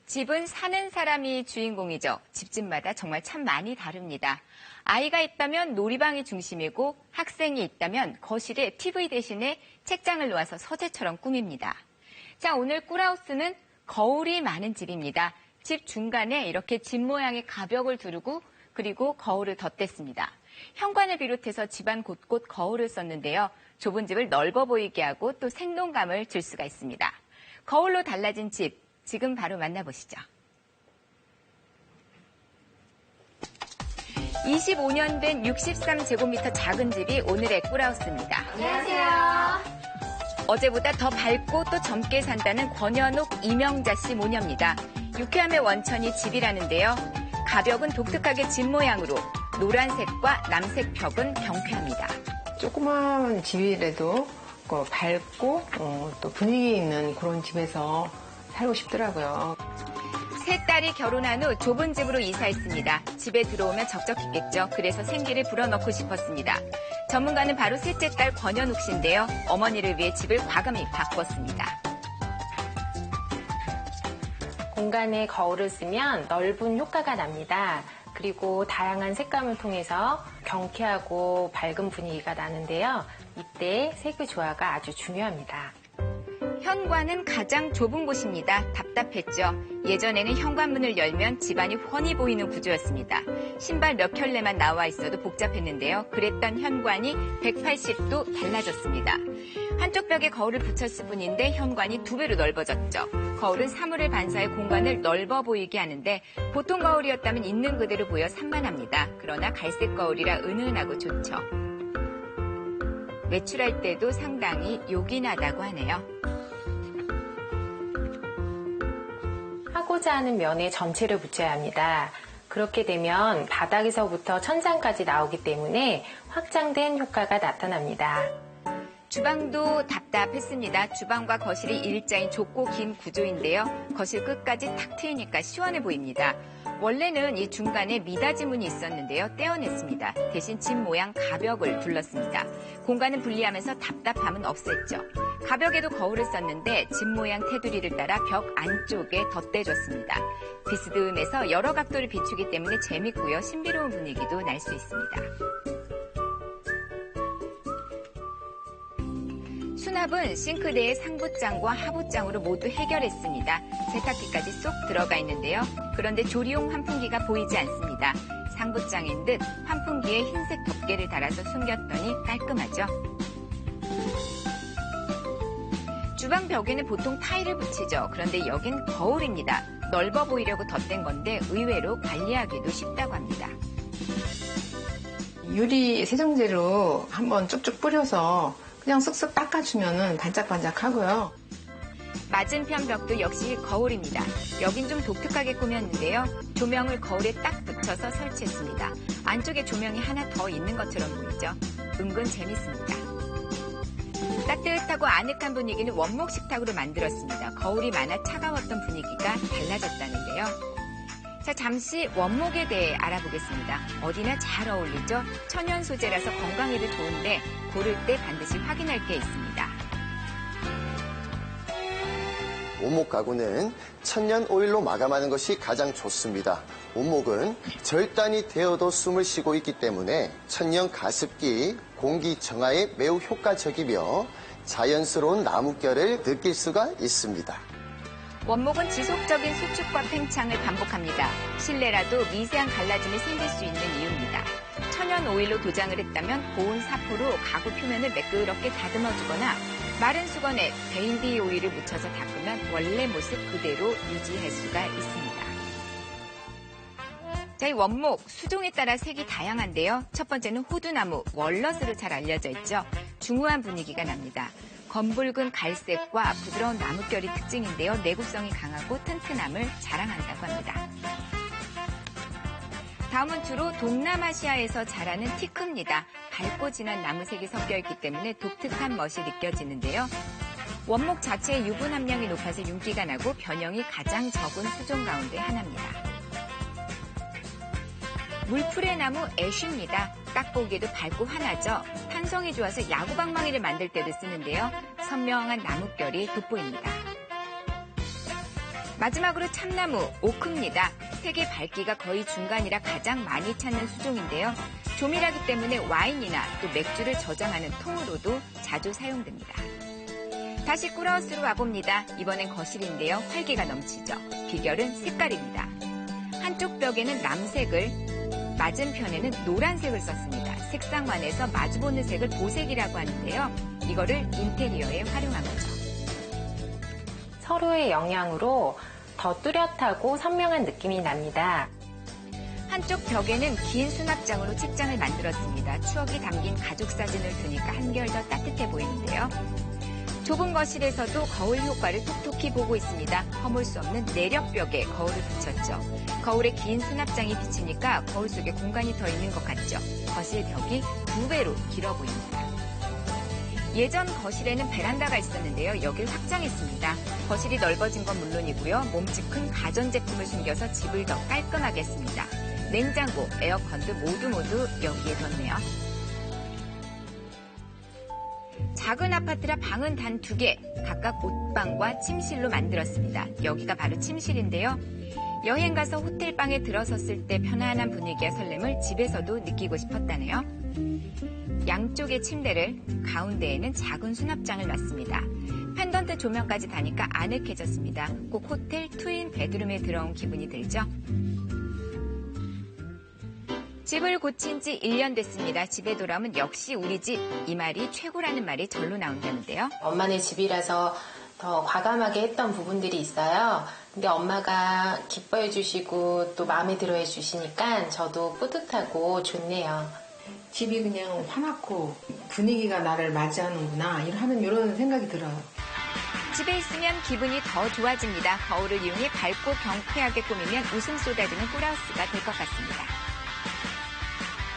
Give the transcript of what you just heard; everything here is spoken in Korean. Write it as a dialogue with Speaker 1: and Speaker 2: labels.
Speaker 1: 집은 사는 사람이 주인공이죠. 집집마다 정말 참 많이 다릅니다. 아이가 있다면 놀이방이 중심이고 학생이 있다면 거실에 TV 대신에 책장을 놓아서 서재처럼 꾸밉니다. 자, 오늘 꿀하우스는 거울이 많은 집입니다. 집 중간에 이렇게 집 모양의 가벽을 두르고 그리고 거울을 덧댔습니다. 현관을 비롯해서 집안 곳곳 거울을 썼는데요. 좁은 집을 넓어 보이게 하고 또 생동감을 줄 수가 있습니다. 거울로 달라진 집, 지금 바로 만나보시죠. 25년 된 63제곱미터 작은 집이 오늘의 꿀하우스입니다.
Speaker 2: 안녕하세요.
Speaker 1: 어제보다 더 밝고 또 젊게 산다는 권현옥, 이명자 씨 모녀입니다. 유쾌함의 원천이 집이라는데요. 가벽은 독특하게 집 모양으로, 노란색과 남색 벽은 경쾌합니다.
Speaker 3: 조그마한 집이라도 밝고 또 분위기 있는 그런 집에서 살고 싶더라고요.
Speaker 1: 세 딸이 결혼한 후 좁은 집으로 이사했습니다. 집에 들어오면 적적했겠죠. 그래서 생기를 불어넣고 싶었습니다. 전문가는 바로 셋째 딸 권현욱 씨인데요. 어머니를 위해 집을 과감히 바꿨습니다.
Speaker 2: 공간에 거울을 쓰면 넓은 효과가 납니다. 그리고 다양한 색감을 통해서 경쾌하고 밝은 분위기가 나는데요. 이때 색의 조화가 아주 중요합니다.
Speaker 1: 현관은 가장 좁은 곳입니다. 답답했죠. 예전에는 현관문을 열면 집안이 훤히 보이는 구조였습니다. 신발 몇 켤레만 나와 있어도 복잡했는데요. 그랬던 현관이 180도 달라졌습니다. 한쪽 벽에 거울을 붙였을 뿐인데 현관이 2배로 넓어졌죠. 거울은 사물을 반사해 공간을 넓어 보이게 하는데 보통 거울이었다면 있는 그대로 보여 산만합니다. 그러나 갈색 거울이라 은은하고 좋죠. 외출할 때도 상당히 요긴하다고 하네요.
Speaker 2: 하고자 하는 면에 전체를 붙여야 합니다. 그렇게 되면 바닥에서부터 천장까지 나오기 때문에 확장된 효과가 나타납니다.
Speaker 1: 주방도 답답했습니다. 주방과 거실이 일자인 좁고 긴 구조인데요. 거실 끝까지 탁 트이니까 시원해 보입니다. 원래는 이 중간에 미닫이 문이 있었는데요. 떼어냈습니다. 대신 집 모양 가벽을 둘렀습니다. 공간은 분리하면서 답답함은 없앴죠. 가벽에도 거울을 썼는데 집 모양 테두리를 따라 벽 안쪽에 덧대줬습니다. 비스듬해서 여러 각도를 비추기 때문에 재밌고요. 신비로운 분위기도 날 수 있습니다. 수납은 싱크대의 상부장과 하부장으로 모두 해결했습니다. 세탁기까지 쏙 들어가 있는데요. 그런데 조리용 환풍기가 보이지 않습니다. 상부장인 듯 환풍기에 흰색 덮개를 달아서 숨겼더니 깔끔하죠. 주방 벽에는 보통 타일을 붙이죠. 그런데 여긴 거울입니다. 넓어 보이려고 덧댄 건데 의외로 관리하기도 쉽다고 합니다.
Speaker 3: 유리 세정제로 한번 쭉쭉 뿌려서 그냥 쓱쓱 닦아주면 반짝반짝하고요.
Speaker 1: 맞은편 벽도 역시 거울입니다. 여긴 좀 독특하게 꾸몄는데요. 조명을 거울에 딱 붙여서 설치했습니다. 안쪽에 조명이 하나 더 있는 것처럼 보이죠. 은근 재밌습니다. 따뜻하고 아늑한 분위기는 원목 식탁으로 만들었습니다. 거울이 많아 차가웠던 분위기가 달라졌다는데요. 자, 잠시 원목에 대해 알아보겠습니다. 어디나 잘 어울리죠? 천연 소재라서 건강에도 좋은데 고를 때 반드시 확인할 게 있습니다.
Speaker 4: 원목 가구는 천연 오일로 마감하는 것이 가장 좋습니다. 원목은 절단이 되어도 숨을 쉬고 있기 때문에 천연 가습기, 공기 정화에 매우 효과적이며 자연스러운 나뭇결을 느낄 수가 있습니다.
Speaker 1: 원목은 지속적인 수축과 팽창을 반복합니다. 실내라도 미세한 갈라짐이 생길 수 있는 이유입니다. 천연 오일로 도장을 했다면 고운 사포로 가구 표면을 매끄럽게 다듬어주거나 마른 수건에 베일리 오일을 묻혀서 닦으면 원래 모습 그대로 유지할 수가 있습니다. 자, 이 원목, 수종에 따라 색이 다양한데요. 첫 번째는 호두나무, 월넛으로 잘 알려져 있죠. 중후한 분위기가 납니다. 검붉은 갈색과 부드러운 나뭇결이 특징인데요. 내구성이 강하고 튼튼함을 자랑한다고 합니다. 다음은 주로 동남아시아에서 자라는 티크입니다. 밝고 진한 나무색이 섞여 있기 때문에 독특한 멋이 느껴지는데요. 원목 자체의 유분 함량이 높아서 윤기가 나고 변형이 가장 적은 수종 가운데 하나입니다. 물풀의 나무 애쉬입니다. 딱 보기에도 밝고 환하죠. 탄성이 좋아서 야구방망이를 만들 때도 쓰는데요. 선명한 나뭇결이 돋보입니다. 마지막으로 참나무, 오크입니다. 색의 밝기가 거의 중간이라 가장 많이 찾는 수종인데요. 조밀하기 때문에 와인이나 또 맥주를 저장하는 통으로도 자주 사용됩니다. 다시 꿀하우스로 와봅니다. 이번엔 거실인데요. 활기가 넘치죠. 비결은 색깔입니다. 한쪽 벽에는 남색을, 맞은편에는 노란색을 썼습니다. 색상만에서 마주보는 색을 보색이라고 하는데요. 이거를 인테리어에 활용한 거죠.
Speaker 2: 서로의 영향으로 더 뚜렷하고 선명한 느낌이 납니다.
Speaker 1: 한쪽 벽에는 긴 수납장으로 책장을 만들었습니다. 추억이 담긴 가족 사진을 두니까 한결 더 따뜻해 보이는데요. 좁은 거실에서도 거울 효과를 톡톡히 보고 있습니다. 허물 수 없는 내력벽에 거울을 붙였죠. 거울에 긴 수납장이 비치니까 거울 속에 공간이 더 있는 것 같죠. 거실 벽이 2배로 길어 보입니다. 예전 거실에는 베란다가 있었는데요. 여길 확장했습니다. 거실이 넓어진 건 물론이고요. 몸집 큰 가전제품을 숨겨서 집을 더 깔끔하게 했습니다. 냉장고, 에어컨도 모두 여기에 뒀네요. 작은 아파트라 방은 단 2개, 각각 옷방과 침실로 만들었습니다. 여기가 바로 침실인데요. 여행 가서 호텔방에 들어섰을 때 편안한 분위기와 설렘을 집에서도 느끼고 싶었다네요. 양쪽의 침대를, 가운데에는 작은 수납장을 놨습니다. 펜던트 조명까지 다니까 아늑해졌습니다. 꼭 호텔 트윈 베드룸에 들어온 기분이 들죠? 집을 고친 지 1년 됐습니다. 집에 돌아오면 역시 우리 집, 이 말이 최고라는 말이 절로 나온다는데요.
Speaker 2: 엄마네 집이라서 더 과감하게 했던 부분들이 있어요. 근데 엄마가 기뻐해 주시고 또 마음에 들어 해 주시니까 저도 뿌듯하고 좋네요.
Speaker 3: 집이 그냥 화났고 분위기가 나를 맞이하는구나 하는 이런 생각이 들어요.
Speaker 1: 집에 있으면 기분이 더 좋아집니다. 거울을 이용해 밝고 경쾌하게 꾸미면 웃음 쏟아지는 꿀하우스가 될 것 같습니다.